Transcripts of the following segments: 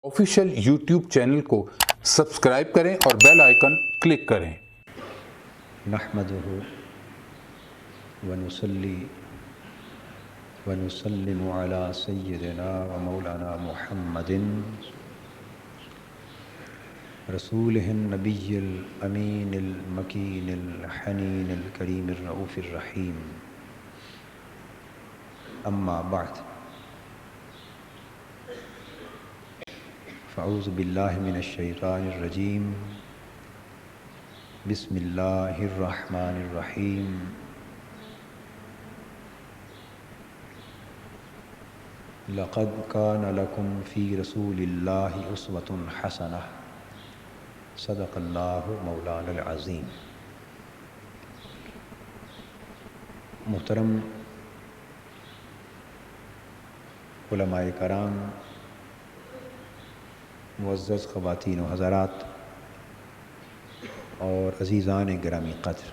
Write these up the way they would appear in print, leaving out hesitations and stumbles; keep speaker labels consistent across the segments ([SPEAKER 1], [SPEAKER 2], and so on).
[SPEAKER 1] Official YouTube channel کو subscribe کریں اور بیل آئیکن کلک کریں۔
[SPEAKER 2] نحمدہ ونصلی ونسلم علی سیدنا و مولانا محمد رسولہ النبی الامین المکین الحنین الکریم الرؤوف الرحیم، اما بعد، فاعوذ باللہ من الشیطان الرجیم، بسم اللہ الرحمن الرحیم۔ لقد کان لکم فی رسول اللہ اسوۃ حسنہ، صدق اللہ مولانا العظیم۔ محترم علماء کرام، معزز خواتین و حضرات اور عزیزان گرامی قدر،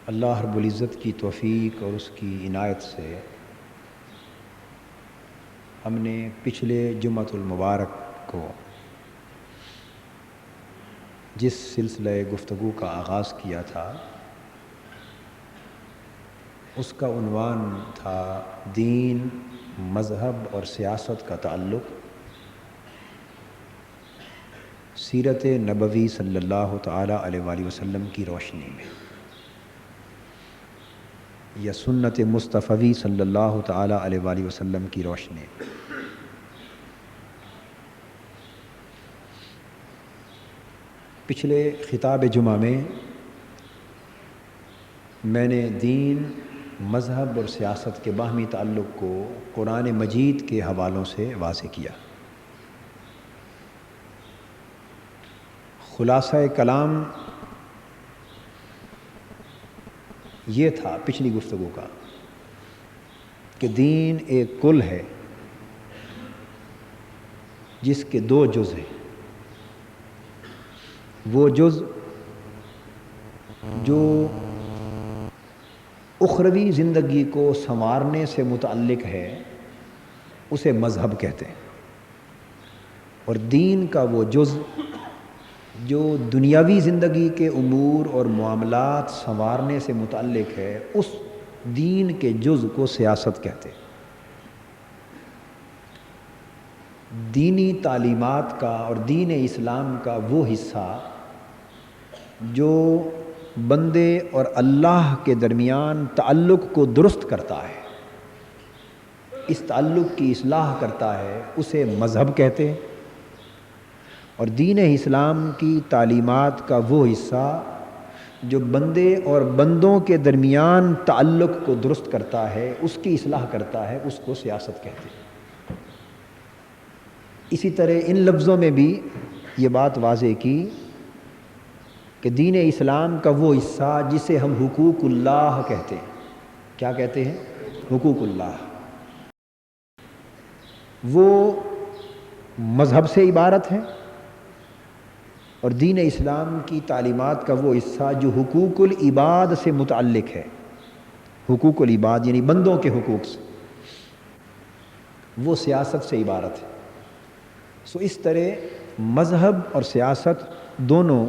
[SPEAKER 2] اللہ رب العزت کی توفیق اور اس کی عنایت سے ہم نے پچھلے جمعۃ المبارک کو جس سلسلہ گفتگو کا آغاز کیا تھا اس کا عنوان تھا دین، مذہب اور سیاست کا تعلق سیرت نبوی صلی اللہ تعالیٰ علیہ وآلہ وسلم کی روشنی میں، یا سنت مصطفی صلی اللہ تعالیٰ علیہ وآلہ وسلم کی روشنی میں۔ پچھلے خطاب جمعہ میں میں نے دین، مذہب اور سیاست کے باہمی تعلق کو قرآن مجید کے حوالوں سے واضح کیا۔ خلاصہ کلام یہ تھا پچھلی گفتگو کا کہ دین ایک کل ہے جس کے دو جز ہیں۔ وہ جز جو اخروی زندگی کو سنوارنے سے متعلق ہے اسے مذہب کہتے ہیں، اور دین کا وہ جز جو دنیاوی زندگی کے امور اور معاملات سنوارنے سے متعلق ہے اس دین کے جز کو سیاست کہتے ہیں۔ دینی تعلیمات کا اور دین اسلام کا وہ حصہ جو بندے اور اللہ کے درمیان تعلق کو درست کرتا ہے، اس تعلق کی اصلاح کرتا ہے، اسے مذہب کہتے ہیں، اور دین اسلام کی تعلیمات کا وہ حصہ جو بندے اور بندوں کے درمیان تعلق کو درست کرتا ہے، اس کی اصلاح کرتا ہے، اس کو سیاست کہتے ہیں۔ اسی طرح ان لفظوں میں بھی یہ بات واضح کی کہ دین اسلام کا وہ حصہ جسے ہم حقوق اللہ کہتے ہیں، کیا کہتے ہیں؟ حقوق اللہ، وہ مذہب سے عبارت ہے، اور دین اسلام کی تعلیمات کا وہ حصہ جو حقوق العباد سے متعلق ہے، حقوق العباد یعنی بندوں کے حقوق سے، وہ سیاست سے عبارت ہے۔ سو اس طرح مذہب اور سیاست دونوں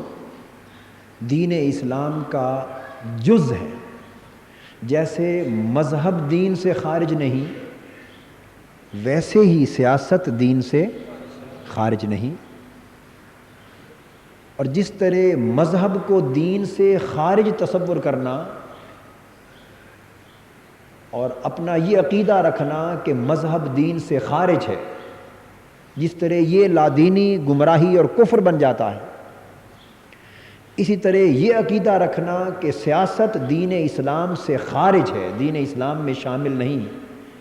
[SPEAKER 2] دین اسلام کا جز ہے۔ جیسے مذہب دین سے خارج نہیں، ویسے ہی سیاست دین سے خارج نہیں، اور جس طرح مذہب کو دین سے خارج تصور کرنا اور اپنا یہ عقیدہ رکھنا کہ مذہب دین سے خارج ہے، جس طرح یہ لادینی گمراہی اور کفر بن جاتا ہے، اسی طرح یہ عقیدہ رکھنا کہ سیاست دین اسلام سے خارج ہے، دین اسلام میں شامل نہیں،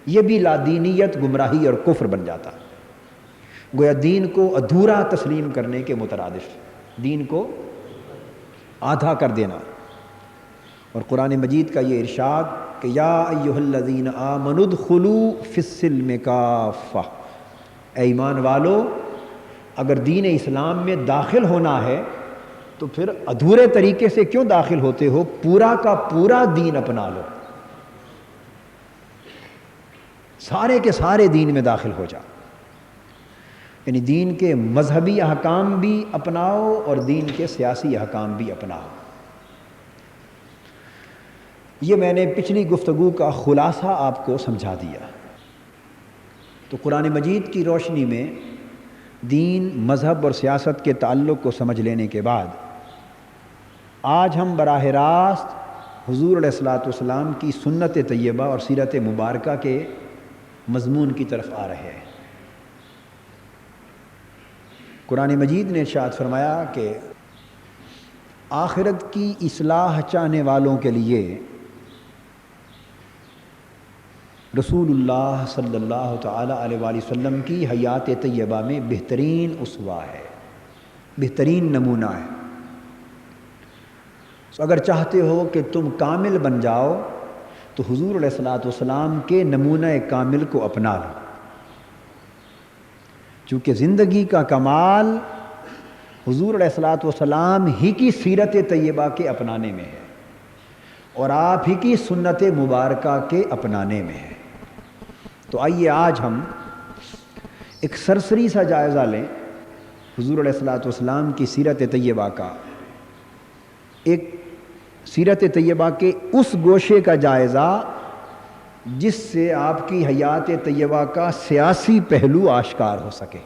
[SPEAKER 2] یہ بھی لادینیت، گمراہی اور کفر بن جاتا ہے۔ گویا دین کو ادھورا تسلیم کرنے کے مترادف، دین کو آدھا کر دینا۔ اور قرآن مجید کا یہ ارشاد کہ یا ایھا الذین آمنوا ادخلوا فی السلم کافہ، اے ایمان والو اگر دین اسلام میں داخل ہونا ہے تو پھر ادھورے طریقے سے کیوں داخل ہوتے ہو، پورا کا پورا دین اپنا لو۔ سارے کے سارے دین میں داخل ہو جا، یعنی دین کے مذہبی احکام بھی اپناؤ اور دین کے سیاسی احکام بھی اپناؤ۔ یہ میں نے پچھلی گفتگو کا خلاصہ آپ کو سمجھا دیا۔ تو قرآن مجید کی روشنی میں دین، مذہب اور سیاست کے تعلق کو سمجھ لینے کے بعد آج ہم براہ راست حضور علیہ الصلوۃ والسلام کی سنت طیبہ اور سیرت مبارکہ کے مضمون کی طرف آ رہے ہیں۔ قرآن مجید نے ارشاد فرمایا کہ آخرت کی اصلاح چاہنے والوں کے لیے رسول اللہ صلی اللہ تعالی علیہ وآلہ وسلم کی حیات طیبہ میں بہترین اسوہ ہے، بہترین نمونہ ہے۔ اگر چاہتے ہو کہ تم کامل بن جاؤ تو حضور علیہ الصلوۃ والسلام کے نمونہ کامل کو اپنا لو، چونکہ زندگی کا کمال حضور علیہ الصلوۃ والسلام ہی کی سیرت طیبہ کے اپنانے میں ہے اور آپ ہی کی سنت مبارکہ کے اپنانے میں ہے۔ تو آئیے آج ہم ایک سرسری سا جائزہ لیں حضور علیہ الصلوۃ والسلام کی سیرت طیبہ کا، ایک سیرت طیبہ کے اس گوشے کا جائزہ جس سے آپ کی حیات طیبہ کا سیاسی پہلو آشکار ہو سکے،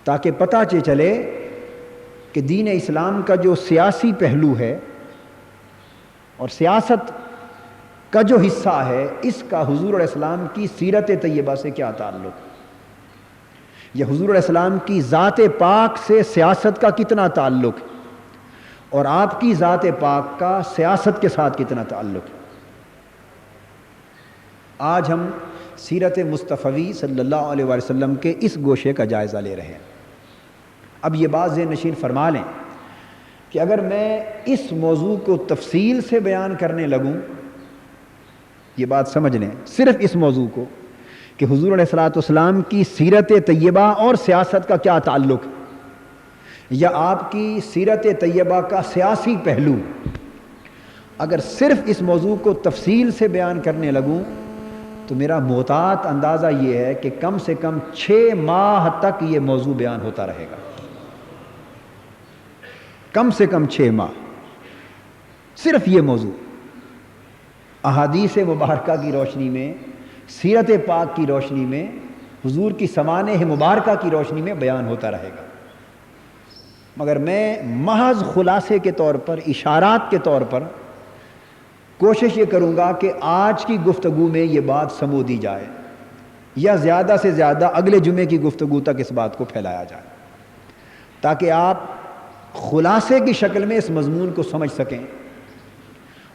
[SPEAKER 2] تاکہ پتہ چلے کہ دین اسلام کا جو سیاسی پہلو ہے اور سیاست کا جو حصہ ہے، اس کا حضور علیہ السلام کی سیرت طیبہ سے کیا تعلق، یا حضور علیہ السلام کی ذات پاک سے سیاست کا کتنا تعلق اور آپ کی ذات پاک کا سیاست کے ساتھ کتنا تعلق ہے۔ آج ہم سیرت مصطفی صلی اللہ علیہ وآلہ وسلم کے اس گوشے کا جائزہ لے رہے ہیں۔ اب یہ بات ذہن نشین فرما لیں کہ اگر میں اس موضوع کو تفصیل سے بیان کرنے لگوں، یہ بات سمجھ لیں صرف اس موضوع کو کہ حضور علیہ الصلوۃ والسلام کی سیرت طیبہ اور سیاست کا کیا تعلق، یا آپ کی سیرت طیبہ کا سیاسی پہلو، اگر صرف اس موضوع کو تفصیل سے بیان کرنے لگوں تو میرا محتاط اندازہ یہ ہے کہ کم سے کم 6 ماہ تک یہ موضوع بیان ہوتا رہے گا، کم سے کم 6 ماہ صرف یہ موضوع احادیث مبارکہ کی روشنی میں، سیرت پاک کی روشنی میں، حضور کی سوانح مبارکہ کی روشنی میں بیان ہوتا رہے گا۔ مگر میں محض خلاصے کے طور پر، اشارات کے طور پر کوشش یہ کروں گا کہ آج کی گفتگو میں یہ بات سمو دی جائے، یا زیادہ سے زیادہ اگلے جمعے کی گفتگو تک اس بات کو پھیلایا جائے، تاکہ آپ خلاصے کی شکل میں اس مضمون کو سمجھ سکیں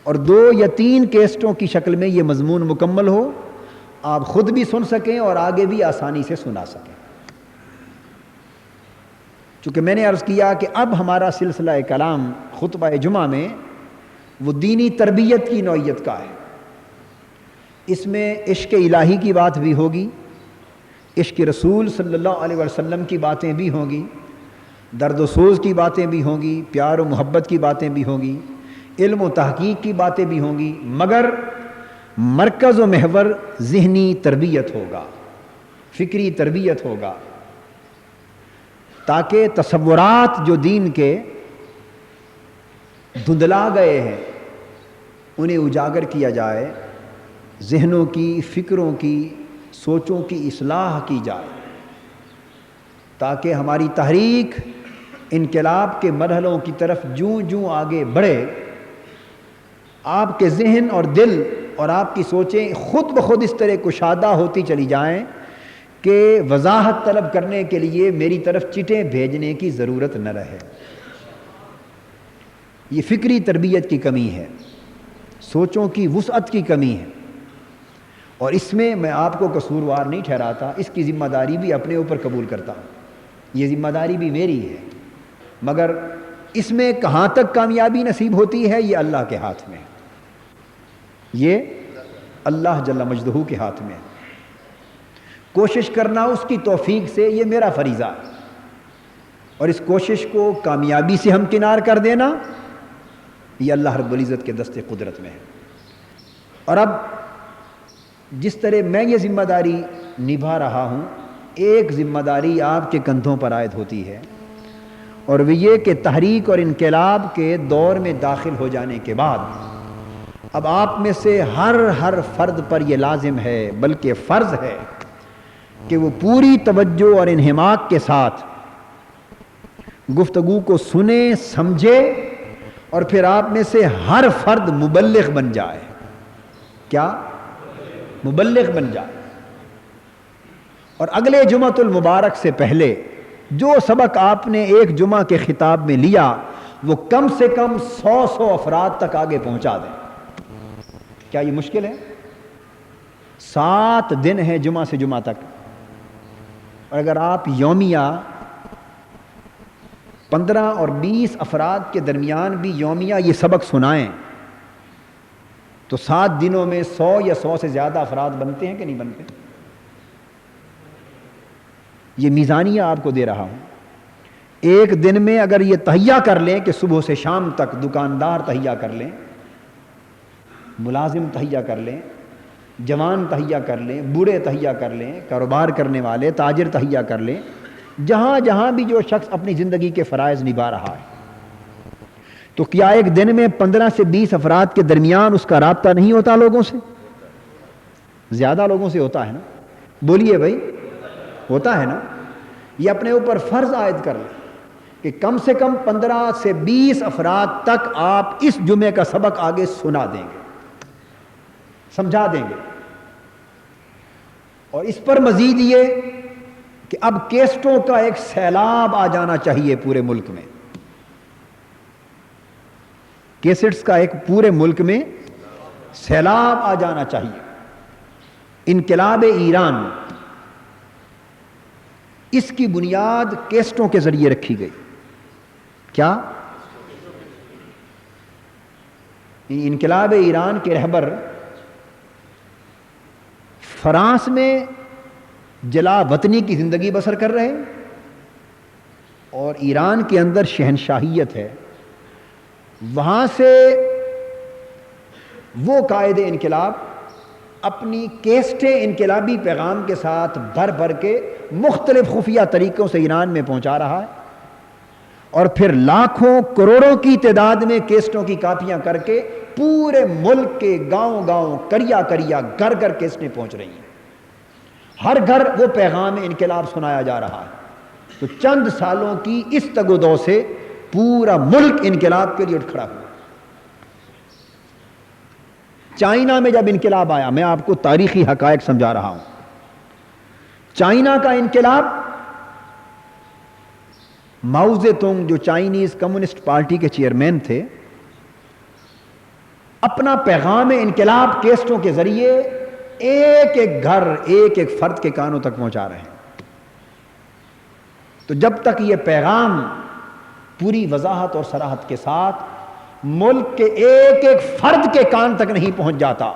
[SPEAKER 2] اور 2 یا 3 کیسٹوں کی شکل میں یہ مضمون مکمل ہو، آپ خود بھی سن سکیں اور آگے بھی آسانی سے سنا سکیں۔ چونکہ میں نے عرض کیا کہ اب ہمارا سلسلہ کلام خطبہ جمعہ میں وہ دینی تربیت کی نوعیت کا ہے، اس میں عشق الہی کی بات بھی ہوگی، عشق رسول صلی اللہ علیہ وسلم کی باتیں بھی ہوں گی، درد و سوز کی باتیں بھی ہوں گی، پیار و محبت کی باتیں بھی ہوں گی، علم و تحقیق کی باتیں بھی ہوں گی، مگر مرکز و محور ذہنی تربیت ہوگا، فکری تربیت ہوگا، تاکہ تصورات جو دین کے دھندلا گئے ہیں انہیں اجاگر کیا جائے، ذہنوں کی، فکروں کی، سوچوں کی اصلاح کی جائے، تاکہ ہماری تحریک انقلاب کے مرحلوں کی طرف جوں جوں آگے بڑھے، آپ کے ذہن اور دل اور آپ کی سوچیں خود بخود اس طرح کشادہ ہوتی چلی جائیں کہ وضاحت طلب کرنے کے لیے میری طرف چٹیں بھیجنے کی ضرورت نہ رہے۔ یہ فکری تربیت کی کمی ہے، سوچوں کی وسعت کی کمی ہے، اور اس میں میں آپ کو قصوروار نہیں ٹھہراتا، اس کی ذمہ داری بھی اپنے اوپر قبول کرتا ہوں، یہ ذمہ داری بھی میری ہے، مگر اس میں کہاں تک کامیابی نصیب ہوتی ہے یہ اللہ کے ہاتھ میں ہے، یہ اللہ جل مجدہ کے ہاتھ میں ہے۔ کوشش کرنا اس کی توفیق سے یہ میرا فریضہ ہے، اور اس کوشش کو کامیابی سے ہمکنار کر دینا یہ اللہ رب العزت کے دست قدرت میں ہے۔ اور اب جس طرح میں یہ ذمہ داری نبھا رہا ہوں، ایک ذمہ داری آپ کے کندھوں پر عائد ہوتی ہے، اور وہ یہ کہ تحریک اور انقلاب کے دور میں داخل ہو جانے کے بعد اب آپ میں سے ہر فرد پر یہ لازم ہے، بلکہ فرض ہے، کہ وہ پوری توجہ اور انہماک کے ساتھ گفتگو کو سنے، سمجھے، اور پھر آپ میں سے ہر فرد مبلغ بن جائے۔ کیا؟ مبلغ بن جائے، اور اگلے جمعۃ المبارک سے پہلے جو سبق آپ نے ایک جمعہ کے خطاب میں لیا وہ کم سے کم 100 افراد تک آگے پہنچا دیں۔ کیا یہ مشکل ہے؟ 7 دن ہے جمعہ سے جمعہ تک، اور اگر آپ یومیہ 15 اور 20 افراد کے درمیان بھی یومیہ یہ سبق سنائیں تو 7 دنوں میں 100 یا 100 سے زیادہ افراد بنتے ہیں کہ نہیں بنتے؟ یہ میزانیہ آپ کو دے رہا ہوں۔ ایک دن میں اگر یہ تہیہ کر لیں کہ صبح سے شام تک دکاندار تہیہ کر لیں، ملازم تہیہ کر لیں، جوان تہیہ کر لیں، بوڑھے تہیہ کر لیں، کاروبار کرنے والے تاجر تہیہ کر لیں، جہاں جہاں بھی جو شخص اپنی زندگی کے فرائض نبھا رہا ہے، تو کیا ایک دن میں 15 سے 20 افراد کے درمیان اس کا رابطہ نہیں ہوتا لوگوں سے؟ زیادہ لوگوں سے ہوتا ہے نا؟ بولیے بھائی، ہوتا ہے نا؟ یہ اپنے اوپر فرض عائد کر لیں کہ کم سے کم 15 سے 20 افراد تک آپ اس جمعے کا سبق آگے سنا دیں گے، سمجھا دیں گے۔ اور اس پر مزید یہ کہ اب کیسٹوں کا ایک سیلاب آ جانا چاہیے پورے ملک میں، کیسٹس کا ایک پورے ملک میں سیلاب آ جانا چاہیے۔ انقلاب ایران، اس کی بنیاد کیسٹوں کے ذریعے رکھی گئی۔ کیا؟ انقلاب ایران کے رہبر فرانس میں جلا وطنی کی زندگی بسر کر رہے، اور ایران کے اندر شہنشاہیت ہے، وہاں سے وہ قائد انقلاب اپنی کیسٹیں انقلابی پیغام کے ساتھ بھر بھر کے مختلف خفیہ طریقوں سے ایران میں پہنچا رہا ہے، اور پھر لاکھوں کروڑوں کی تعداد میں کیسٹوں کی کاپیاں کر کے پورے ملک کے گاؤں گاؤں، کریا کریا، گھر گھر کیسٹیں پہنچ رہی ہیں، ہر گھر وہ پیغام انقلاب سنایا جا رہا ہے۔ تو چند سالوں کی اس تگ و دو سے پورا ملک انقلاب کے لیے اٹھ کھڑا ہوا۔ چائنا میں جب انقلاب آیا، میں آپ کو تاریخی حقائق سمجھا رہا ہوں، چائنا کا انقلاب، ماؤ زے تونگ جو چائنیز کمیونسٹ پارٹی کے چیئرمین تھے، اپنا پیغام انقلاب کیسٹوں کے ذریعے ایک ایک گھر، ایک ایک فرد کے کانوں تک پہنچا رہے ہیں۔ تو جب تک یہ پیغام پوری وضاحت اور صراحت کے ساتھ ملک کے ایک ایک فرد کے کان تک نہیں پہنچ جاتا،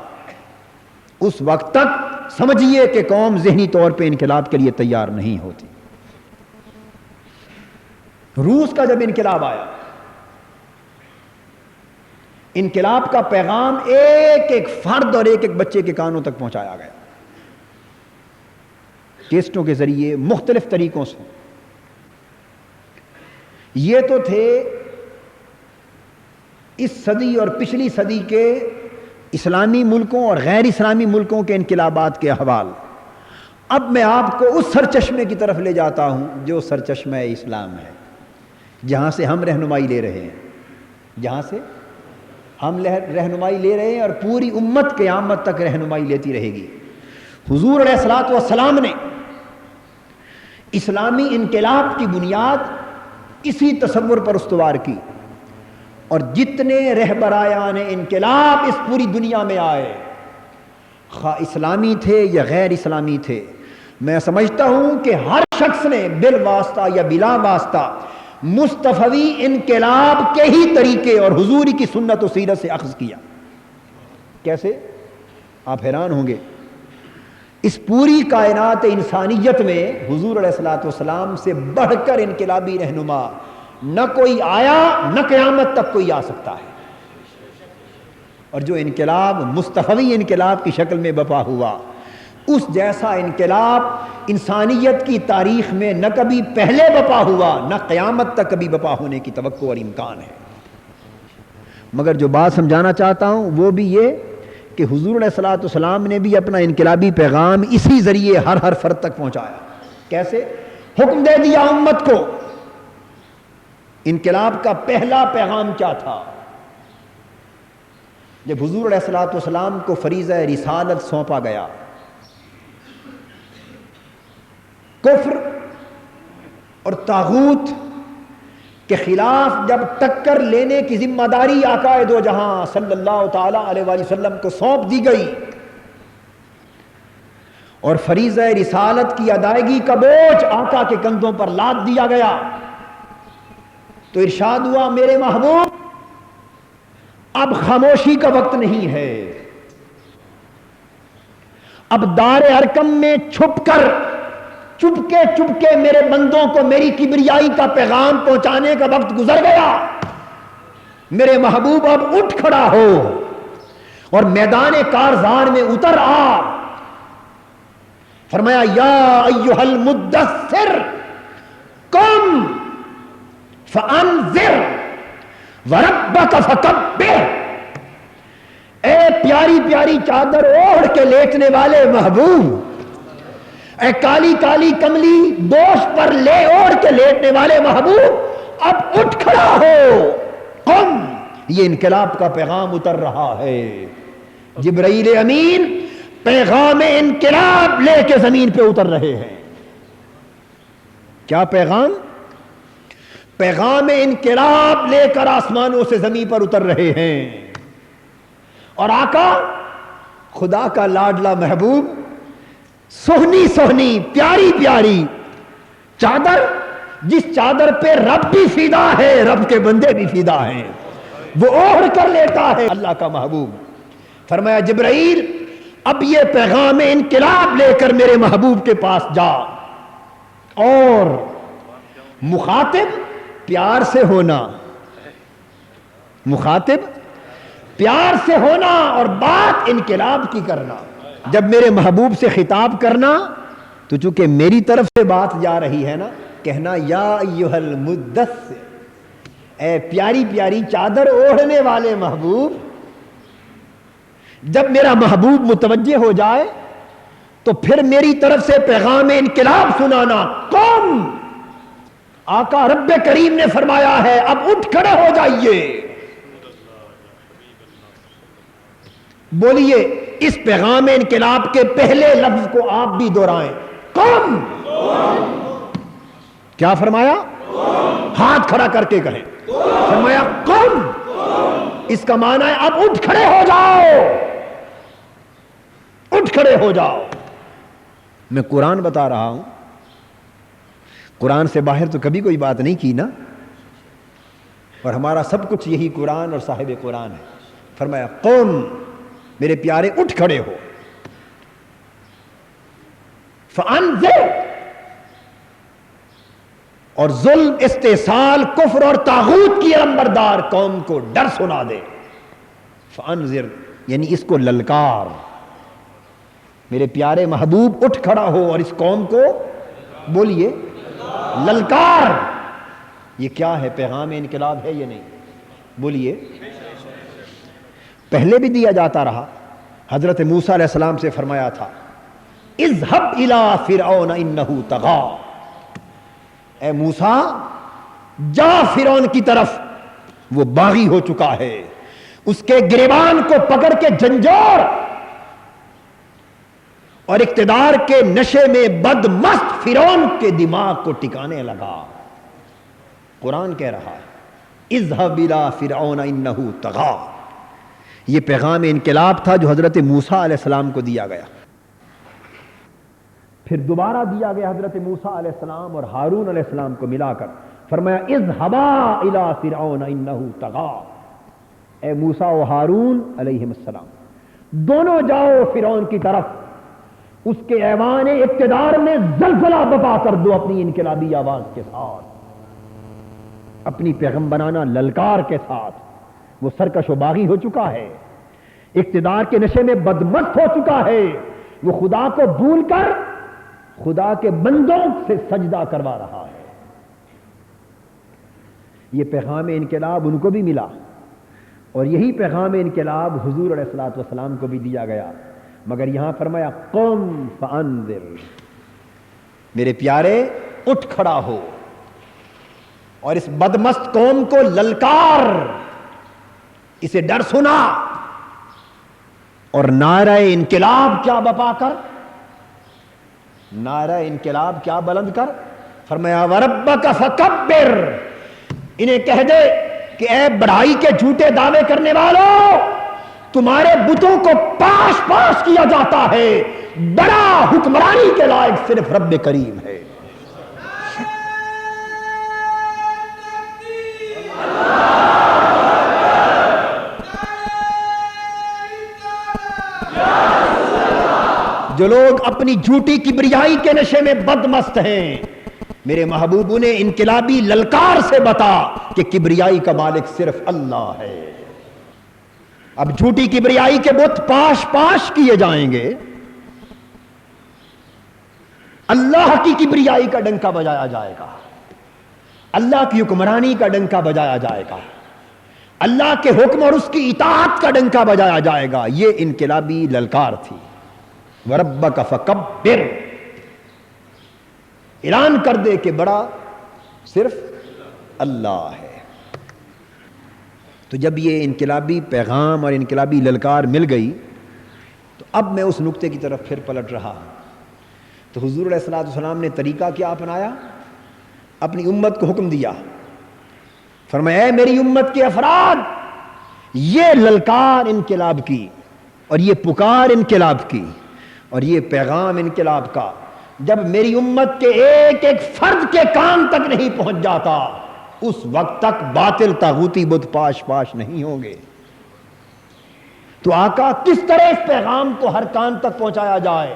[SPEAKER 2] اس وقت تک سمجھیے کہ قوم ذہنی طور پہ انقلاب کے لیے تیار نہیں ہوتی۔ روس کا جب انقلاب آیا، انقلاب کا پیغام ایک ایک فرد اور ایک ایک بچے کے کانوں تک پہنچایا گیا، کیسٹوں کے ذریعے، مختلف طریقوں سے۔ یہ تو تھے اس صدی اور پچھلی صدی کے اسلامی ملکوں اور غیر اسلامی ملکوں کے انقلابات کے احوال۔ اب میں آپ کو اس سرچشمے کی طرف لے جاتا ہوں جو سرچشمہ اسلام ہے، جہاں سے ہم رہنمائی لے رہے ہیں، جہاں سے ہم رہنمائی لے رہے ہیں، اور پوری امت قیامت تک رہنمائی لیتی رہے گی۔ حضور علیہ الصلوۃ والسلام نے اسلامی انقلاب کی بنیاد اسی تصور پر استوار کی، اور جتنے رہبرایان انقلاب اس پوری دنیا میں آئے، خواہ اسلامی تھے یا غیر اسلامی تھے، میں سمجھتا ہوں کہ ہر شخص نے بالواسطہ یا بلا واسطہ مصطفی انقلاب کے ہی طریقے اور حضور کی سنت و سیرت سے اخذ کیا۔ کیسے؟ آپ حیران ہوں گے۔ اس پوری کائنات انسانیت میں حضور علیہ الصلوۃ والسلام سے بڑھ کر انقلابی رہنما نہ کوئی آیا، نہ قیامت تک کوئی آ سکتا ہے۔ اور جو انقلاب مصطفی انقلاب کی شکل میں برپا ہوا، اس جیسا انقلاب انسانیت کی تاریخ میں نہ کبھی پہلے برپا ہوا، نہ قیامت تک کبھی برپا ہونے کی توقع اور امکان ہے۔ مگر جو بات سمجھانا چاہتا ہوں وہ بھی یہ کہ حضور علیہ الصلوۃ والسلام نے بھی اپنا انقلابی پیغام اسی ذریعے ہر فرد تک پہنچایا۔ کیسے؟ حکم دے دیا امت کو۔ انقلاب کا پہلا پیغام کیا تھا؟ جب حضور علیہ الصلوۃ والسلام کو فریضہ رسالت سونپا گیا، کفر اور طاغوت کے خلاف جب ٹکر لینے کی ذمہ داری آقا دو جہاں صلی اللہ تعالی علیہ وآلہ وسلم کو سونپ دی گئی اور فریضہ رسالت کی ادائیگی کا بوجھ آقا کے کندھوں پر لاد دیا گیا، تو ارشاد ہوا میرے محبوب اب خاموشی کا وقت نہیں ہے، اب دار ارکم میں چھپ کے میرے بندوں کو میری کبریائی کا پیغام پہنچانے کا وقت گزر گیا۔ میرے محبوب اب اٹھ کھڑا ہو اور میدان کارزار میں اتر آ۔ فرمایا یا ایھا المدثر قم فانذر وربک فکبر۔ اے پیاری پیاری چادر اوڑھ کے لیٹنے والے محبوب، اے کالی کالی کملی دوش پر لے اوڑھ کے لیٹنے والے محبوب، اب اٹھ کھڑا ہو۔ قم، یہ انقلاب کا پیغام اتر رہا ہے۔ جبرائیل امین پیغام انقلاب لے کے زمین پہ اتر رہے ہیں۔ کیا پیغام؟ پیغام انقلاب لے کر آسمانوں سے زمین پر اتر رہے ہیں۔ اور آقا خدا کا لاڈلا محبوب، سہنی سہنی پیاری پیاری چادر، جس چادر پہ رب بھی فدا ہے، رب کے بندے بھی فدا ہیں، وہ اوڑھ کر لیتا ہے اللہ کا محبوب۔ فرمایا جبرائیل اب یہ پیغام انقلاب لے کر میرے محبوب کے پاس جا، اور مخاطب پیار سے ہونا، مخاطب پیار سے ہونا اور بات انقلاب کی کرنا۔ جب میرے محبوب سے خطاب کرنا تو چونکہ میری طرف سے بات جا رہی ہے نا، کہنا یا ایھا المدثر، اے پیاری پیاری چادر اوڑھنے والے محبوب۔ جب میرا محبوب متوجہ ہو جائے تو پھر میری طرف سے پیغام انقلاب سنانا۔ قم، آقا رب کریم نے فرمایا ہے اب اٹھ کھڑے ہو جائیے۔ بولیے اس پیغام انقلاب کے پہلے لفظ کو آپ بھی دہرائیں، قم۔ کیا فرمایا؟ ہاتھ کھڑا کر کے کہیں، فرمایا قم۔ اس کا معنی ہے اب اٹھ کھڑے ہو جاؤ، اٹھ کھڑے ہو جاؤ۔ میں قرآن بتا رہا ہوں، قرآن سے باہر تو کبھی کوئی بات نہیں کی نا، اور ہمارا سب کچھ یہی قرآن اور صاحب قرآن ہے۔ فرمایا قم، میرے پیارے اٹھ کھڑے ہو۔ فانذر، اور ظلم، استحصال، کفر اور طاغوت کی علمبردار قوم کو ڈر سنا دے۔ فانذر یعنی اس کو للکار۔ میرے پیارے محبوب اٹھ کھڑا ہو اور اس قوم کو بولیے للکار۔ یہ کیا ہے؟ پیغام انقلاب ہے یا نہیں؟ بولیے۔ پہلے بھی دیا جاتا رہا۔ حضرت موسیٰ علیہ السلام سے فرمایا تھا اذهب الى فرعون انه طغى، اے موسیٰ جا فرعون کی طرف، وہ باغی ہو چکا ہے، اس کے گریبان کو پکڑ کے جھنجھوڑ، اور اقتدار کے نشے میں بدمست فرعون کے دماغ کو ٹکانے لگا۔ قرآن کہہ رہا ہے اذهب الى فرعون انه طغى۔ یہ پیغام انقلاب تھا جو حضرت موسیٰ علیہ السلام کو دیا گیا، پھر دوبارہ دیا گیا حضرت موسیٰ علیہ السلام اور ہارون علیہ السلام کو ملا کر۔ فرمایا اذهبا الى فرعون انه طغى، اے موسیٰ و ہارون علیہ السلام دونوں جاؤ فرعون کی طرف، اس کے ایوان اقتدار میں زلزلہ برپا کر دو اپنی انقلابی آواز کے ساتھ، اپنی پیغمبرانہ للکار کے ساتھ۔ وہ سرکش و باغی ہو چکا ہے، اقتدار کے نشے میں بدمست ہو چکا ہے، وہ خدا کو بھول کر خدا کے بندوں سے سجدہ کروا رہا ہے۔ یہ پیغام انقلاب ان کو بھی ملا، اور یہی پیغام انقلاب حضور علیہ الصلوۃ والسلام کو بھی دیا گیا، مگر یہاں فرمایا قم فانذر، میرے پیارے اٹھ کھڑا ہو اور اس بدمست قوم کو للکار، اسے ڈر سنا، اور نعرہ انقلاب کیا بپا کر، نعرہ انقلاب کیا بلند کر، فرمایا وربک فکبر، انہیں کہہ دے کہ اے بڑائی کے جھوٹے دعوے کرنے والوں، تمہارے بتوں کو پاش پاش کیا جاتا ہے، بڑا حکمرانی کے لائق صرف رب کریم ہے۔ جو لوگ اپنی جھوٹی کبریائی کے نشے میں بدمست ہیں، میرے محبوب نے انقلابی للکار سے بتا کہ کبریائی کا مالک صرف اللہ ہے۔ اب جھوٹی کبریائی کے بت پاش پاش کیے جائیں گے، اللہ کی کبریائی کا ڈنکا بجایا جائے گا، اللہ کی حکمرانی کا ڈنکا بجایا جائے گا، اللہ کے حکم اور اس کی اطاعت کا ڈنکا بجایا جائے گا۔ یہ انقلابی للکار تھی۔ وَرَبَّكَ فَكَبِّرْ، اعلان کر دے کہ بڑا صرف اللہ ہے۔ تو جب یہ انقلابی پیغام اور انقلابی للکار مل گئی تو اب میں اس نقطے کی طرف پھر پلٹ رہا ہوں۔ تو حضور علیہ الصلوۃ والسلام نے طریقہ کیا اپنایا؟ اپنی امت کو حکم دیا، فرمایا اے میری امت کے افراد، یہ للکار انقلاب کی اور یہ پکار انقلاب کی اور یہ پیغام انقلاب کا جب میری امت کے ایک ایک فرد کے کان تک نہیں پہنچ جاتا، اس وقت تک باطل طاغوتی بت پاش پاش نہیں ہوں گے۔ تو آقا کس طرح اس پیغام کو ہر کان تک پہنچایا جائے؟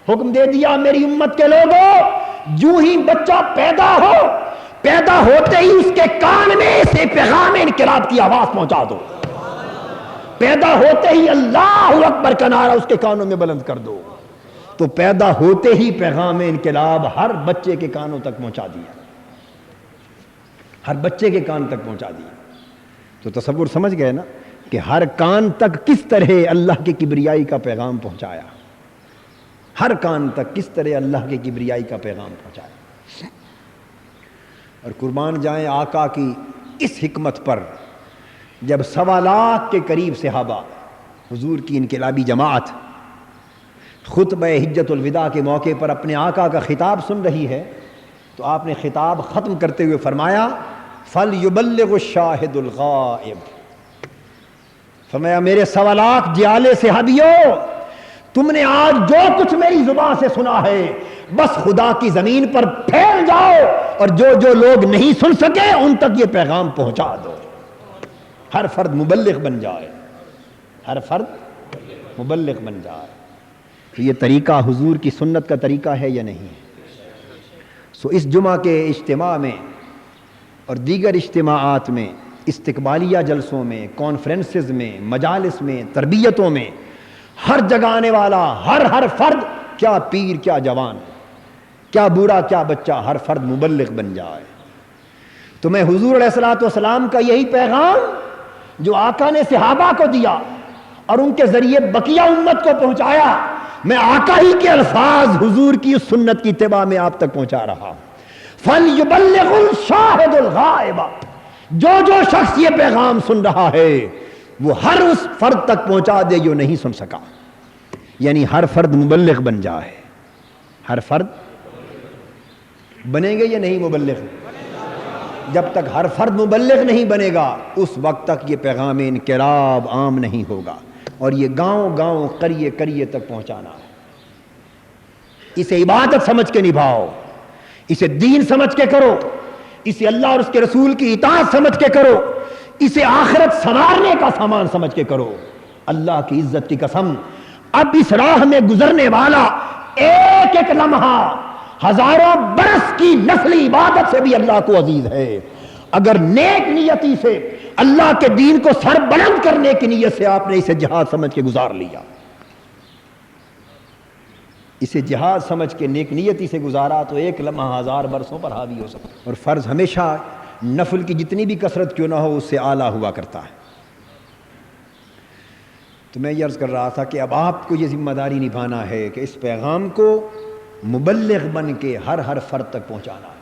[SPEAKER 2] حکم دے دیا میری امت کے لوگوں، جو ہی بچہ پیدا ہو، پیدا ہوتے ہی اس کے کان میں سے پیغام انقلاب کی آواز پہنچا دو، پیدا ہوتے ہی اللہ اکبر کا نعرہ اس کے کانوں میں بلند کر دو۔ تو پیدا ہوتے ہی پیغام انقلاب ہر بچے کے کانوں تک پہنچا دیا، ہر بچے کے کان تک پہنچا دیا۔ تو تصور سمجھ گئے نا کہ ہر کان تک کس طرح اللہ کی کبریائی کا پیغام پہنچایا، ہر کان تک کس طرح اللہ کی کبریائی کا پیغام پہنچایا۔ اور قربان جائیں آقا کی اس حکمت پر، جب 1.25 لاکھ کے قریب صحابہ، حضور کی انقلابی جماعت خطبہ حجت الوداع کے موقع پر اپنے آقا کا خطاب سن رہی ہے، تو آپ نے خطاب ختم کرتے ہوئے فرمایا فَلْيُبَلِّغُ الشَّاهِدُ الْغَائِبُ، فرمایا میرے 1.25 لاکھ جیالے صحابیوں، تم نے آج جو کچھ میری زبان سے سنا ہے بس خدا کی زمین پر پھیل جاؤ، اور جو جو لوگ نہیں سن سکے ان تک یہ پیغام پہنچا دو، ہر فرد مبلغ بن جائے، ہر فرد مبلغ بن جائے۔ تو یہ طریقہ حضور کی سنت کا طریقہ ہے یا نہیں؟ سو اس جمعہ کے اجتماع میں اور دیگر اجتماعات میں، استقبالیہ جلسوں میں، کانفرنسز میں، مجالس میں، تربیتوں میں، ہر جگہ آنے والا ہر فرد، کیا پیر کیا جوان، کیا بوڑھا کیا بچہ، ہر فرد مبلغ بن جائے۔ تو میں حضور علیہ الصلوۃ والسلام کا یہی پیغام جو آقا نے صحابہ کو دیا اور ان کے ذریعے بقیہ امت کو پہنچایا، میں آقا ہی کے الفاظ حضور کی اس سنت کی اتباع میں آپ تک پہنچا رہا ہوں۔ فَلْيُبَلِّغُ الشَّاهِدُ الْغَائِبَ، جو شخص یہ پیغام سن رہا ہے وہ ہر اس فرد تک پہنچا دے جو نہیں سن سکا، یعنی ہر فرد مبلغ بن جائے۔ ہر فرد بنیں گے یا نہیں مبلغ؟ جب تک ہر فرد مبلغ نہیں بنے گا اس وقت تک یہ پیغام انقلاب عام نہیں ہوگا، اور یہ گاؤں گاؤں قریے قریے تک پہنچانا ہے۔ اسے عبادت سمجھ کے نبھاؤ، اسے دین سمجھ کے کرو، اسے اللہ اور اس کے رسول کی اطاعت سمجھ کے کرو، اسے آخرت سنوارنے کا سامان سمجھ کے کرو۔ اللہ کی عزت کی قسم، اب اس راہ میں گزرنے والا ایک ایک لمحہ ہزاروں برس کی نسلی عبادت سے بھی اللہ کو عزیز ہے۔ اگر نیک نیتی سے اللہ کے دین کو سر بلند کرنے کی نیت سے آپ نے اسے جہاد سمجھ کے گزار لیا، اسے جہاد سمجھ کے نیک نیتی سے گزارا تو ایک لمحہ 1000 برسوں پر حاوی ہو سکتا ہے۔ اور فرض ہمیشہ نفل کی جتنی بھی کثرت کیوں نہ ہو اس سے اعلیٰ ہوا کرتا ہے۔ تو میں یہ عرض کر رہا تھا کہ اب آپ کو یہ ذمہ داری نبھانا ہے کہ اس پیغام کو مبلغ بن کے ہر فرد تک پہنچانا ہے،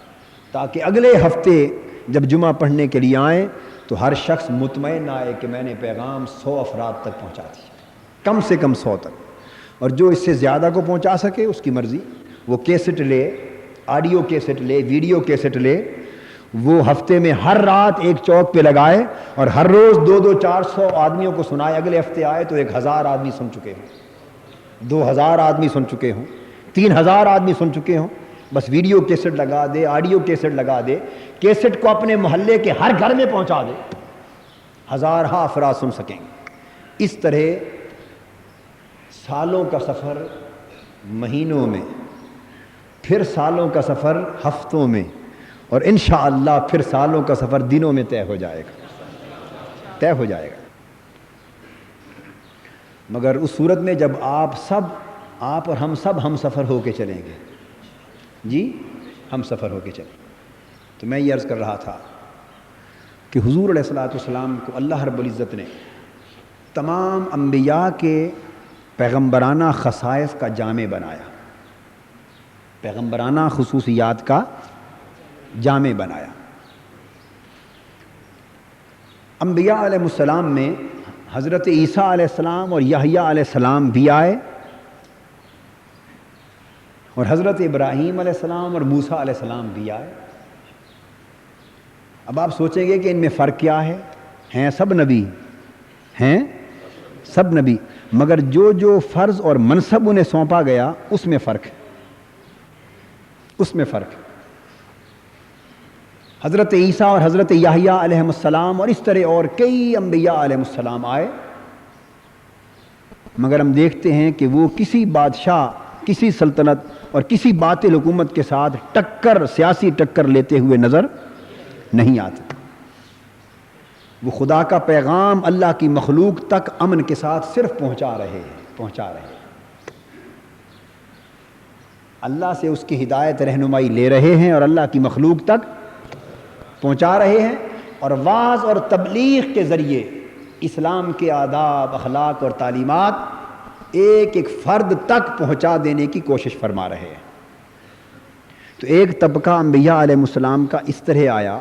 [SPEAKER 2] تاکہ اگلے ہفتے جب جمعہ پڑھنے کے لیے آئیں تو ہر شخص مطمئن آئے کہ میں نے پیغام 100 افراد تک پہنچا دیا، کم سے کم 100 تک، اور جو اس سے زیادہ کو پہنچا سکے اس کی مرضی، وہ کیسٹ لے، آڈیو کیسٹ لے، ویڈیو کیسٹ لے، وہ ہفتے میں ہر رات ایک چوک پہ لگائے اور ہر روز 200-400 آدمیوں کو سنائے۔ اگلے ہفتے آئے تو 1000 آدمی سن چکے ہوں، 2000 آدمی سن چکے ہوں، 3000 آدمی سن چکے ہوں، بس ویڈیو کیسٹ لگا دے، آڈیو کیسٹ لگا دے، کیسٹ کو اپنے محلے کے ہر گھر میں پہنچا دے، 1000 افراد سن سکیں گے۔ اس طرح سالوں کا سفر مہینوں میں، پھر سالوں کا سفر ہفتوں میں، اور انشاءاللہ پھر سالوں کا سفر دنوں میں طے ہو جائے گا۔ مگر اس صورت میں جب آپ اور ہم سب ہم سفر ہو کے چلیں گے، جی ہم سفر ہو کے چلیں۔ تو میں یہ عرض کر رہا تھا کہ حضور علیہ الصلوۃ والسلام کو اللہ رب العزت نے تمام انبیاء کے پیغمبرانہ خصائص کا جامع بنایا، پیغمبرانہ خصوصیات کا جامع بنایا۔ انبیاء علیہ السلام میں حضرت عیسیٰ علیہ السلام اور یحییٰ علیہ السلام بھی آئے، اور حضرت ابراہیم علیہ السلام اور موسیٰ علیہ السلام بھی آئے۔ اب آپ سوچیں گے کہ ان میں فرق کیا ہے؟ ہیں سب نبی، مگر جو فرض اور منصب انہیں سونپا گیا اس میں فرق ہے۔ حضرت عیسیٰ اور حضرت یحییٰ علیہ السلام اور اس طرح اور کئی انبیاء علیہ السلام آئے، مگر ہم دیکھتے ہیں کہ وہ کسی بادشاہ، کسی سلطنت اور کسی باطل حکومت کے ساتھ سیاسی ٹکر لیتے ہوئے نظر نہیں آتے۔ وہ خدا کا پیغام اللہ کی مخلوق تک امن کے ساتھ صرف پہنچا رہے ہیں، اللہ سے اس کی ہدایت رہنمائی لے رہے ہیں اور اللہ کی مخلوق تک پہنچا رہے ہیں، اور وعظ اور تبلیغ کے ذریعے اسلام کے آداب، اخلاق اور تعلیمات ایک فرد تک پہنچا دینے کی کوشش فرما رہے ہیں۔ تو ایک طبقہ انبیاء علیہ السلام کا اس طرح آیا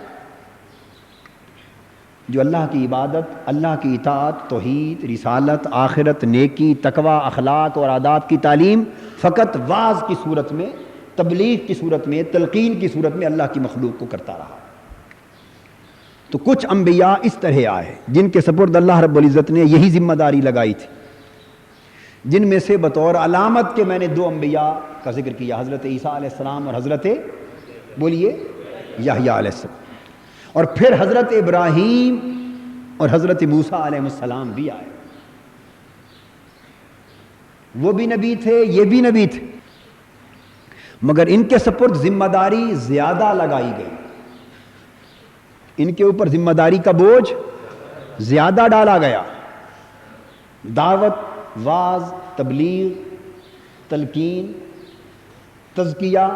[SPEAKER 2] جو اللہ کی عبادت، اللہ کی اطاعت، توحید، رسالت، آخرت، نیکی، تقوی، اخلاق اور آداب کی تعلیم فقط وعظ کی صورت میں، تبلیغ کی صورت میں، تلقین کی صورت میں اللہ کی مخلوق کو کرتا رہا۔ تو کچھ انبیاء اس طرح آئے جن کے سپرد اللہ رب العزت نے یہی ذمہ داری لگائی تھی، جن میں سے بطور علامت کے میں نے 2 انبیاء کا ذکر کیا، حضرت عیسیٰ علیہ السلام اور حضرت یحییٰ علیہ السلام، اور پھر حضرت ابراہیم اور حضرت موسیٰ علیہ السلام بھی آئے۔ وہ بھی نبی تھے، یہ بھی نبی تھے، مگر ان کے سپرد ذمہ داری زیادہ لگائی گئی، ان کے اوپر ذمہ داری کا بوجھ زیادہ ڈالا گیا۔ دعوت، وعظ، تبلیغ، تلقین، تزکیہ،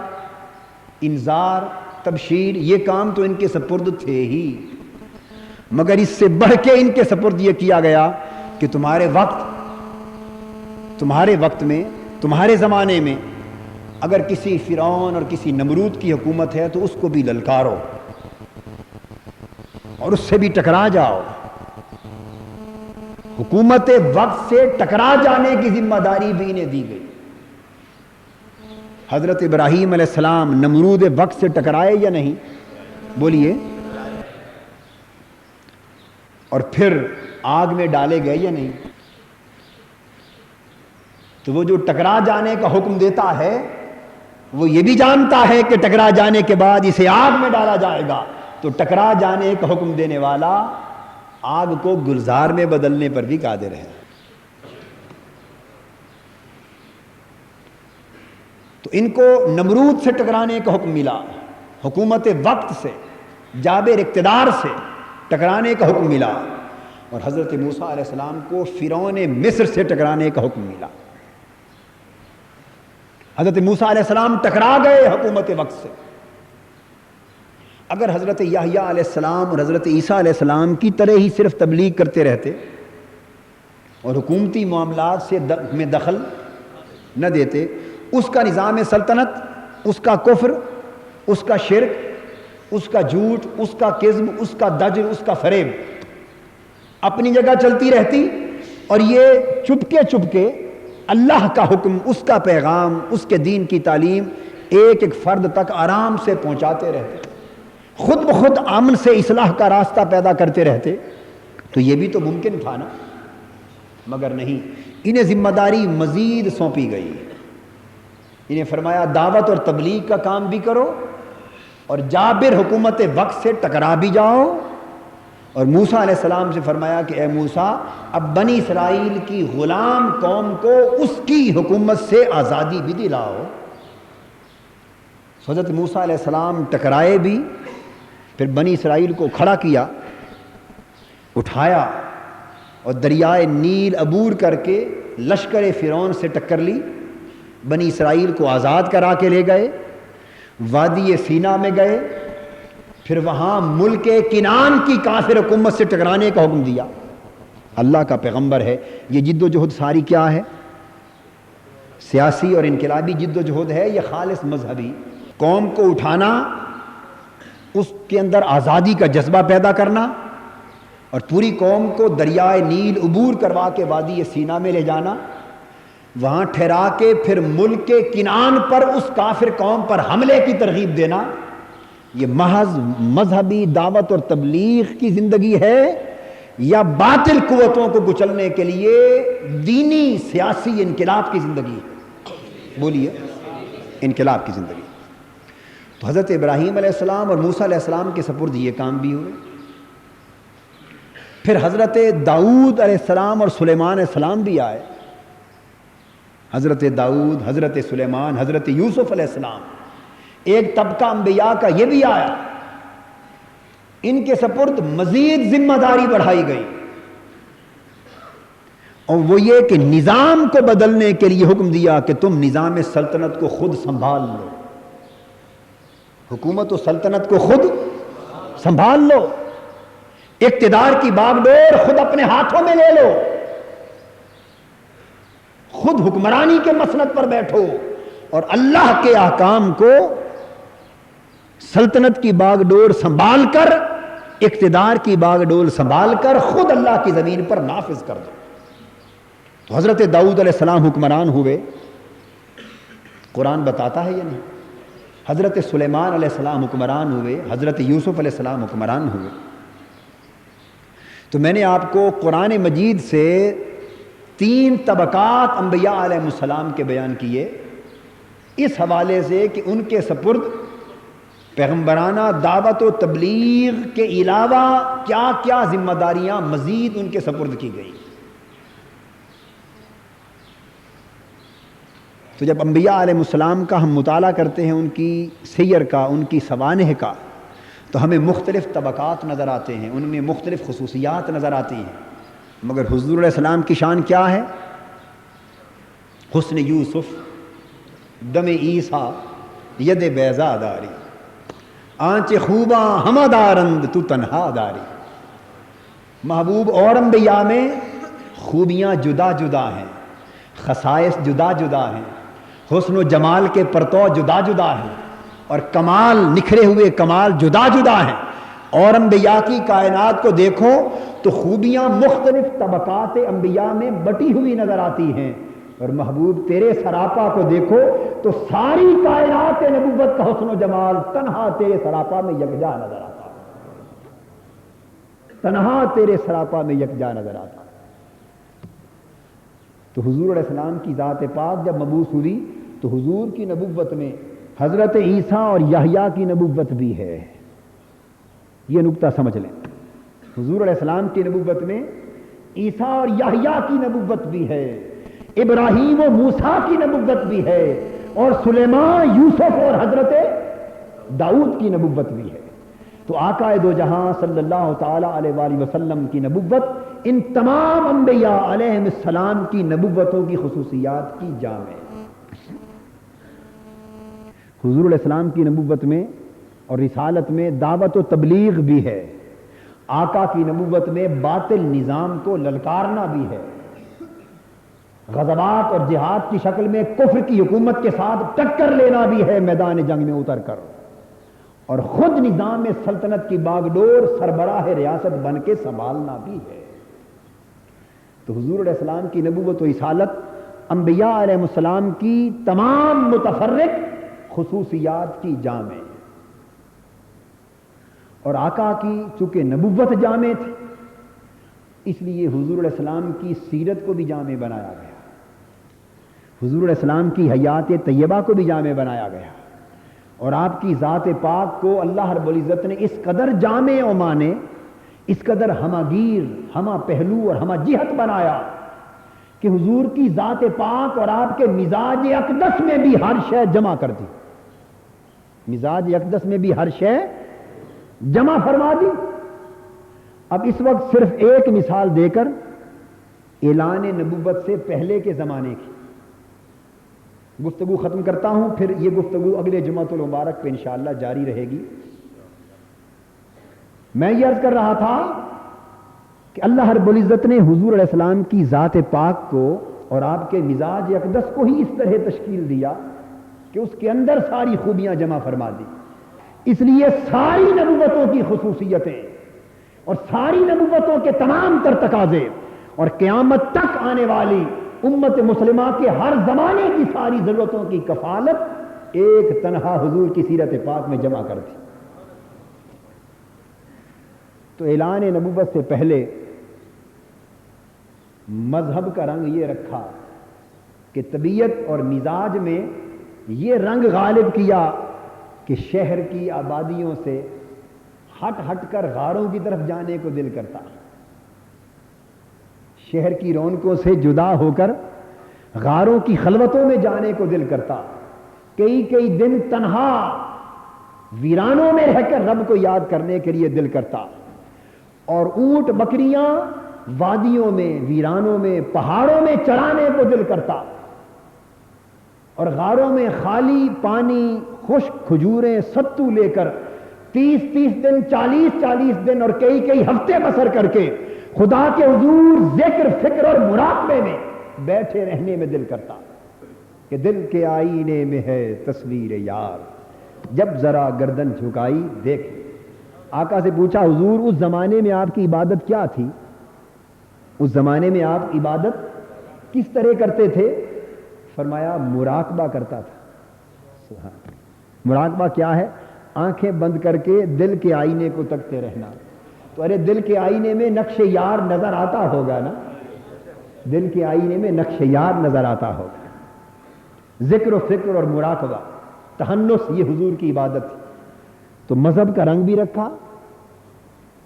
[SPEAKER 2] انذار، تبشیر، یہ کام تو ان کے سپرد تھے ہی، مگر اس سے بڑھ کے ان کے سپرد یہ کیا گیا کہ تمہارے وقت میں، تمہارے زمانے میں اگر کسی فرعون اور کسی نمرود کی حکومت ہے تو اس کو بھی للکارو اور اس سے بھی ٹکرا جاؤ۔ حکومت وقت سے ٹکرا جانے کی ذمہ داری بھی انہیں دی گئی۔ حضرت ابراہیم علیہ السلام نمرود وقت سے ٹکرائے یا نہیں؟ بولیے۔ اور پھر آگ میں ڈالے گئے یا نہیں؟ تو وہ جو ٹکرا جانے کا حکم دیتا ہے وہ یہ بھی جانتا ہے کہ ٹکرا جانے کے بعد اسے آگ میں ڈالا جائے گا، تو ٹکرا جانے کا حکم دینے والا آگ کو گلزار میں بدلنے پر بھی قادر ہے۔ تو ان کو نمرود سے ٹکرانے کا حکم ملا، حکومت وقت سے، جابر اقتدار سے، ٹکرانے کا حکم ملا، اور حضرت موسیٰ علیہ السلام کو فرعون مصر سے ٹکرانے کا حکم ملا۔ حضرت موسیٰ علیہ السلام ٹکرا گئے حکومت وقت سے۔ اگر حضرت یحییٰ علیہ السلام اور حضرت عیسیٰ علیہ السلام کی طرح ہی صرف تبلیغ کرتے رہتے اور حکومتی معاملات سے میں دخل نہ دیتے، اس کا نظام سلطنت، اس کا کفر، اس کا شرک، اس کا جھوٹ، اس کا کذب، اس کا دجل، اس کا فریب اپنی جگہ چلتی رہتی، اور یہ چپکے اللہ کا حکم، اس کا پیغام، اس کے دین کی تعلیم ایک ایک فرد تک آرام سے پہنچاتے رہتے، خود بخود امن سے اصلاح کا راستہ پیدا کرتے رہتے، تو یہ بھی تو ممکن تھا نا، مگر نہیں، انہیں ذمہ داری مزید سونپی گئی۔ انہیں فرمایا دعوت اور تبلیغ کا کام بھی کرو، اور جابر حکومت وقت سے ٹکرا بھی جاؤ، اور موسیٰ علیہ السلام سے فرمایا کہ اے موسیٰ، اب بنی اسرائیل کی غلام قوم کو اس کی حکومت سے آزادی بھی دلاؤ۔ حضرت موسیٰ علیہ السلام ٹکرائے بھی، پھر بنی اسرائیل کو کھڑا کیا، اٹھایا، اور دریائے نیل عبور کر کے لشکر فرعون سے ٹکر لی، بنی اسرائیل کو آزاد کرا کے لے گئے، وادی سینا میں گئے، پھر وہاں ملک کنعان کی کافر حکومت سے ٹکرانے کا حکم دیا۔ اللہ کا پیغمبر ہے، یہ جد و جہد ساری کیا ہے؟ سیاسی اور انقلابی جد و جہد ہے، یہ خالص مذہبی، قوم کو اٹھانا، اس کے اندر آزادی کا جذبہ پیدا کرنا، اور پوری قوم کو دریائے نیل عبور کروا کے وادی سینا میں لے جانا، وہاں ٹھہرا کے پھر ملک کنعان پر اس کافر قوم پر حملے کی ترغیب دینا، یہ محض مذہبی دعوت اور تبلیغ کی زندگی ہے، یا باطل قوتوں کو کچلنے کے لیے دینی سیاسی انقلاب کی زندگی ہے؟ بولیے، انقلاب کی زندگی۔ تو حضرت ابراہیم علیہ السلام اور موسیٰ علیہ السلام کے سپرد یہ کام بھی ہوئے۔ پھر حضرت داؤد علیہ السلام اور سلیمان علیہ السلام بھی آئے۔ حضرت داؤد، حضرت سلیمان، حضرت یوسف علیہ السلام، ایک طبقہ انبیاء کا یہ بھی آیا، ان کے سپرد مزید ذمہ داری بڑھائی گئی، اور وہ یہ کہ نظام کو بدلنے کے لیے حکم دیا کہ تم نظام سلطنت کو خود سنبھال لو، حکومت و سلطنت کو خود سنبھال لو، اقتدار کی باغ ڈور خود اپنے ہاتھوں میں لے لو، خود حکمرانی کے مسند پر بیٹھو، اور اللہ کے احکام کو سلطنت کی باغ ڈور سنبھال کر، اقتدار کی باغ ڈور سنبھال کر خود اللہ کی زمین پر نافذ کر دو۔ تو حضرت داؤد علیہ السلام حکمران ہوئے، قرآن بتاتا ہے یا نہیں؟ حضرت سلیمان علیہ السلام حکمران ہوئے، حضرت یوسف علیہ السلام حکمران ہوئے۔ تو میں نے آپ کو قرآن مجید سے 3 طبقات انبیاء علیہ السلام کے بیان کیے، اس حوالے سے کہ ان کے سپرد پیغمبرانہ دعوت و تبلیغ کے علاوہ کیا کیا ذمہ داریاں مزید ان کے سپرد کی گئی۔ تو جب انبیاء علیہ السلام کا ہم مطالعہ کرتے ہیں، ان کی سیر کا، ان کی سوانح کا، تو ہمیں مختلف طبقات نظر آتے ہیں، ان میں مختلف خصوصیات نظر آتی ہیں، مگر حضور علیہ السلام کی شان کیا ہے؟ حسن یوسف، دم عیسیٰ، ید بیضا داری، آنچ خوباں ہمہ دارند تو تنہا داری۔ محبوب اور انبیاء میں خوبیاں جدا جدا ہیں، خصائص جدا جدا ہیں، حسن و جمال کے پرتو جدا جدا ہیں، اور کمال، نکھرے ہوئے کمال جدا جدا ہیں۔ اور انبیاء کی کائنات کو دیکھو تو خوبیاں مختلف طبقات انبیاء میں بٹی ہوئی نظر آتی ہیں، اور محبوب تیرے سراپا کو دیکھو تو ساری کائنات نبوت کا حسن و جمال تنہا تیرے سراپا میں یکجا نظر آتا ہے، تنہا تیرے سراپا میں یکجا نظر آتا ہے۔ تو حضور علیہ السلام کی ذات پاک جب مبعوث ہوئی تو حضور کی نبوت میں حضرت عیسیٰ اور یحییٰ کی نبوت بھی ہے، یہ نکتہ سمجھ لیں۔ حضور علیہ السلام کی نبوت میں عیسیٰ اور یحییٰ کی نبوت بھی ہے، ابراہیم و موسیٰ کی نبوت بھی ہے، اور سلیمان، یوسف اور حضرت داؤد کی نبوت بھی ہے۔ تو آقا دو جہاں صلی اللہ تعالی علیہ وآلہ وسلم کی نبوت ان تمام انبیاء علیہم السلام کی نبوتوں کی خصوصیات کی جامع ہے۔ حضور علیہ السلام کی نبوت میں اور رسالت میں دعوت و تبلیغ بھی ہے، آقا کی نبوت میں باطل نظام کو للکارنا بھی ہے، غزوات اور جہاد کی شکل میں کفر کی حکومت کے ساتھ ٹکر لینا بھی ہے میدان جنگ میں اتر کر، اور خود نظام سلطنت کی باغ ڈور سربراہ ریاست بن کے سنبھالنا بھی ہے۔ تو حضور علیہ السلام کی نبوت و رسالت انبیاء علیہ السلام کی تمام متفرق خصوصیات کی جامع ہے، اور آقا کی چونکہ نبوت جامع تھی اس لیے حضور علیہ السلام کی سیرت کو بھی جامع بنایا گیا، حضور علیہ السلام کی حیات طیبہ کو بھی جامع بنایا گیا، اور آپ کی ذات پاک کو اللہ رب العزت نے اس قدر جامع و مانے، اس قدر ہمہ گیر، ہمہ پہلو اور ہمہ جہت بنایا کہ حضور کی ذات پاک اور آپ کے مزاج اقدس میں بھی ہر شے جمع کر دی، مزاج اقدس میں بھی ہر شے جمع فرما دی۔ اب اس وقت صرف ایک مثال دے کر اعلان نبوت سے پہلے کے زمانے کی گفتگو ختم کرتا ہوں، پھر یہ گفتگو اگلے جمعۃ المبارک پہ انشاءاللہ جاری رہے گی۔ میں یہ عرض کر رہا تھا کہ اللہ رب العزت نے حضور علیہ السلام کی ذات پاک کو اور آپ کے مزاج اقدس کو ہی اس طرح تشکیل دیا کہ اس کے اندر ساری خوبیاں جمع فرما دی، اس لیے ساری نبوتوں کی خصوصیتیں اور ساری نبوتوں کے تمام تر تقاضے اور قیامت تک آنے والی امت مسلمہ کے ہر زمانے کی ساری ضرورتوں کی کفالت ایک تنہا حضور کی سیرت پاک میں جمع کر دی۔ تو اعلان نبوت سے پہلے مذہب کا رنگ یہ رکھا کہ طبیعت اور مزاج میں یہ رنگ غالب کیا کہ شہر کی آبادیوں سے ہٹ ہٹ کر غاروں کی طرف جانے کو دل کرتا، شہر کی رونقوں سے جدا ہو کر غاروں کی خلوتوں میں جانے کو دل کرتا، کئی کئی دن تنہا ویرانوں میں رہ کر رب کو یاد کرنے کے لیے دل کرتا، اور اونٹ بکریاں وادیوں میں، ویرانوں میں، پہاڑوں میں چرانے کو دل کرتا، اور غاروں میں خالی پانی، خشک کھجوریں، ستو لے کر 30 دن، 40 دن اور کئی کئی ہفتے بسر کر کے خدا کے حضور ذکر، فکر اور مراقبے میں بیٹھے رہنے میں دل کرتا کہ دل کے آئینے میں ہے تصویر یار، جب ذرا گردن جھکائی دیکھ۔ آقا سے پوچھا حضور اس زمانے میں آپ کی عبادت کیا تھی؟ اس زمانے میں آپ عبادت کس طرح کرتے تھے؟ فرمایا مراقبہ کرتا تھا۔ سبحان، مراقبہ کیا ہے؟ آنکھیں بند کر کے دل کے آئینے کو تکتے رہنا۔ تو ارے دل کے آئینے میں نقش یار نظر آتا ہوگا نا، دل کے آئینے میں نقش یار نظر آتا ہوگا۔ ذکر و فکر اور مراقبہ، تہنس، یہ حضور کی عبادت تھی۔ تو مذہب کا رنگ بھی رکھا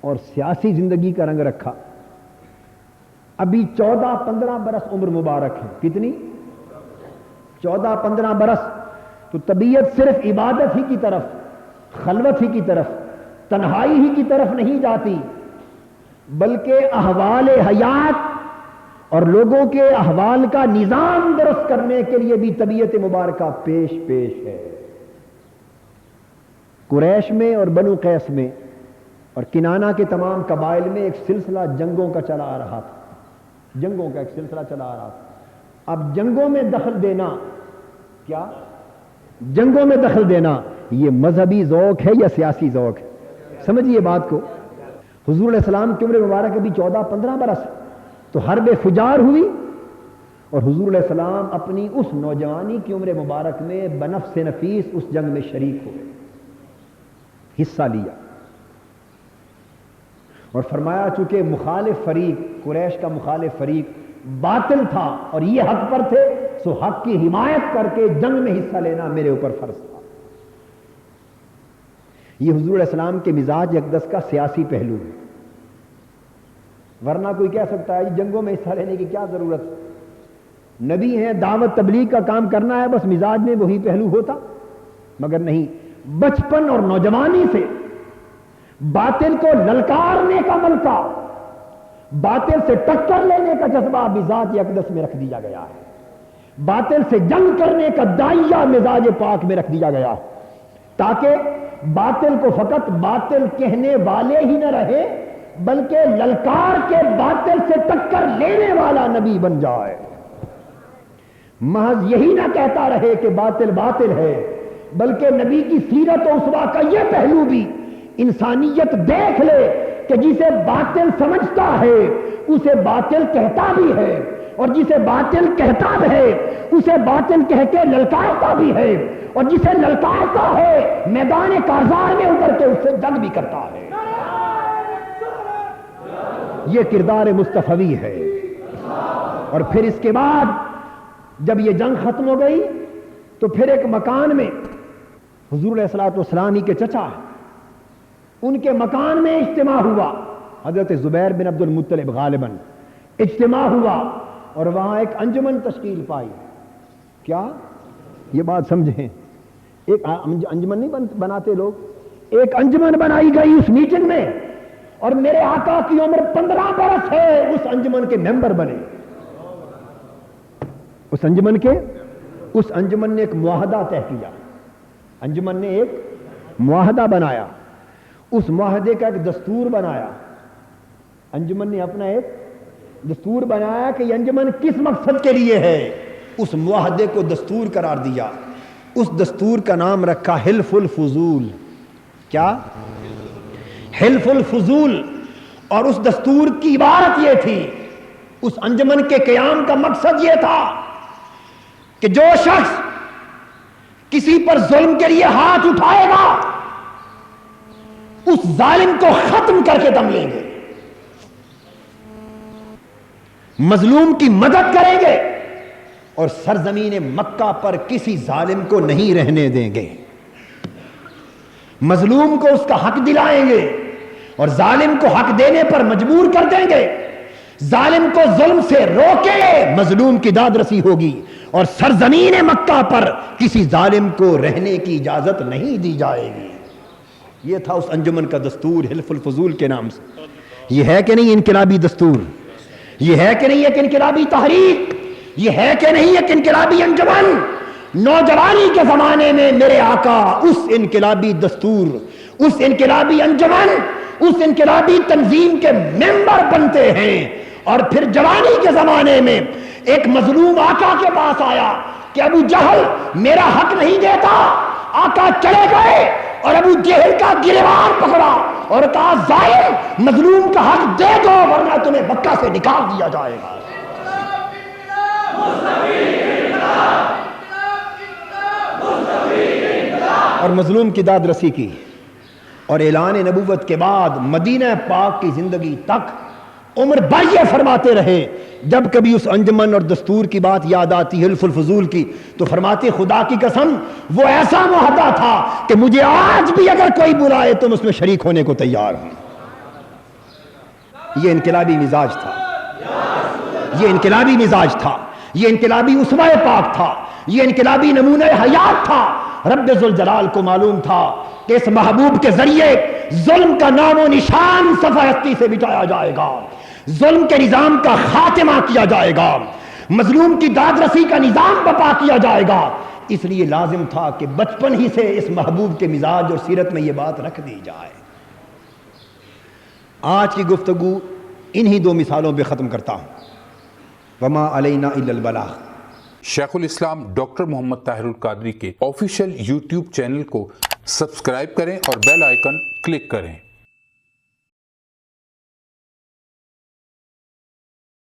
[SPEAKER 2] اور سیاسی زندگی کا رنگ رکھا۔ ابھی 14-15 برس عمر مبارک ہے، کتنی؟ 14-15 برس۔ تو طبیعت صرف عبادت ہی کی طرف، خلوت ہی کی طرف، تنہائی ہی کی طرف نہیں جاتی، بلکہ احوال حیات اور لوگوں کے احوال کا نظام درست کرنے کے لیے بھی طبیعت مبارکہ پیش ہے۔ قریش میں اور بنو قیس میں اور کنانہ کے تمام قبائل میں ایک سلسلہ جنگوں کا چلا آ رہا تھا، جنگوں کا ایک سلسلہ چلا آ رہا تھا۔ اب جنگوں میں دخل دینا، کیا جنگوں میں دخل دینا یہ مذہبی ذوق ہے یا سیاسی ذوق ہے؟ سمجھیے بات کو۔ حضور علیہ السلام کی عمر مبارک ابھی 14-15 برس، تو حرب فجار ہوئی اور حضور علیہ السلام اپنی اس نوجوانی کی عمر مبارک میں بنفس نفیس اس جنگ میں شریک ہوئے، حصہ لیا، اور فرمایا چونکہ مخالف فریق، قریش کا مخالف فریق باطل تھا اور یہ حق پر تھے، سو حق کی حمایت کر کے جنگ میں حصہ لینا میرے اوپر فرض تھا۔ یہ حضور علیہ السلام کے مزاج اقدس کا سیاسی پہلو ہے، ورنہ کوئی کہہ سکتا ہے جنگوں میں حصہ لینے کی کیا ضرورت، نبی ہیں، دعوت تبلیغ کا کام کرنا ہے، بس مزاج میں وہی پہلو ہوتا، مگر نہیں، بچپن اور نوجوانی سے باطل کو للکارنے کا ملکہ، باطل سے ٹکر لینے کا جذبہ مزاج اقدس میں رکھ دیا گیا ہے، باطل سے جنگ کرنے کا دائیہ مزاج پاک میں رکھ دیا گیا، تاکہ باطل کو فقط باطل کہنے والے ہی نہ رہے بلکہ للکار کے باطل سے ٹکر لینے والا نبی بن جائے، محض یہی نہ کہتا رہے کہ باطل باطل ہے، بلکہ نبی کی سیرت و اسوہ کا یہ پہلو بھی انسانیت دیکھ لے کہ جسے باطل سمجھتا ہے اسے باطل کہتا بھی ہے، اور جسے باطل کہتا ہے اسے باطل کہہ کے للکارتا بھی ہے، اور جسے للکارتا ہے میدان کارزار میں اتر کے اس سے جنگ بھی کرتا ہے۔ یہ کردار مصطفی ہے۔ اور پھر اس کے بعد جب یہ جنگ ختم ہو گئی تو پھر ایک مکان میں حضور علیہ الصلوۃ والسلام ہی کے چچا ان کے مکان میں اجتماع ہوا، حضرت زبیر بن عبد المطلب غالباً اجتماع ہوا، اور وہاں ایک انجمن تشکیل پائی۔ کیا یہ بات سمجھیں، ایک انجمن نہیں بناتے لوگ، ایک انجمن بنائی گئی اس میٹنگ میں، اور میرے آقا کی عمر 15 برس ہے، اس انجمن کے ممبر بنے، اس انجمن نے ایک معاہدہ طے کیا، انجمن نے ایک معاہدہ بنایا، اس معاہدے کا ایک دستور بنایا، انجمن نے اپنا ایک دستور بنایا کہ یہ انجمن کس مقصد کے لیے ہے، اس معاہدے کو دستور قرار دیا، اس دستور کا نام رکھا حلف الفضول۔ کیا؟ حلف الفضول۔ اور اس دستور کی عبارت یہ تھی، اس انجمن کے قیام کا مقصد یہ تھا کہ جو شخص کسی پر ظلم کے لیے ہاتھ اٹھائے گا اس ظالم کو ختم کر کے دم لیں گے، مظلوم کی مدد کریں گے، اور سرزمین مکہ پر کسی ظالم کو نہیں رہنے دیں گے، مظلوم کو اس کا حق دلائیں گے اور ظالم کو حق دینے پر مجبور کر دیں گے، ظالم کو ظلم سے روکیں گے، مظلوم کی داد رسی ہوگی، اور سرزمین مکہ پر کسی ظالم کو رہنے کی اجازت نہیں دی جائے گی۔ یہ تھا اس انجمن کا دستور حلف الفضول کے نام سے۔ یہ ہے کہ نہیں انقلابی دستور؟ یہ ہے کہ نہیں ایک انقلابی تحریک؟ یہ ہے کہ نہیں ایک انقلابی انجمن؟ نوجوانی کے زمانے میں میرے آقا اس انقلابی دستور، اس انقلابی انجمن، اس انقلابی تنظیم کے ممبر بنتے ہیں، اور پھر جوانی کے زمانے میں ایک مظلوم آقا کے پاس آیا کہ ابو جہل میرا حق نہیں دیتا، آقا چلے گئے اور ابو جہل کا گریبان پکڑا اور کہا ظالم مظلوم کا حق دے دو ورنہ تمہیں مکہ سے نکال دیا جائے گا۔ اور مظلوم کی داد رسی کی، اور اعلان نبوت کے بعد مدینہ پاک کی زندگی تک عمر بھر یہ فرماتے رہے، جب کبھی اس انجمن اور دستور کی بات یاد آتی حلف الفضول کی تو فرماتے خدا کی قسم وہ ایسا معاہدہ تھا کہ مجھے آج بھی اگر کوئی بلائے تو میں اس میں شریک ہونے کو تیار ہوں۔ یہ انقلابی مزاج تھا، یہ انقلابی مزاج تھا، یہ انقلابی اسوہ پاک تھا، یہ انقلابی نمونہ حیات تھا۔ رب ذوالجلال کو معلوم تھا کہ اس محبوب کے ذریعے ظلم کا نام و نشان صفحہ ہستی سے مٹایا جائے گا، ظلم کے نظام کا خاتمہ کیا جائے گا، مظلوم کی داد رسی کا نظام برپا کیا جائے گا۔ اس لیے لازم تھا کہ بچپن ہی سے اس محبوب کے مزاج اور سیرت میں یہ بات رکھ دی جائے۔ آج کی گفتگو انہی دو مثالوں پہ ختم کرتا ہوں۔ وما علینا الا البلاغ۔
[SPEAKER 1] شیخ الاسلام ڈاکٹر محمد طاہر القادری کے آفیشیل یوٹیوب چینل کو سبسکرائب کریں اور بیل آئیکن کلک کریں۔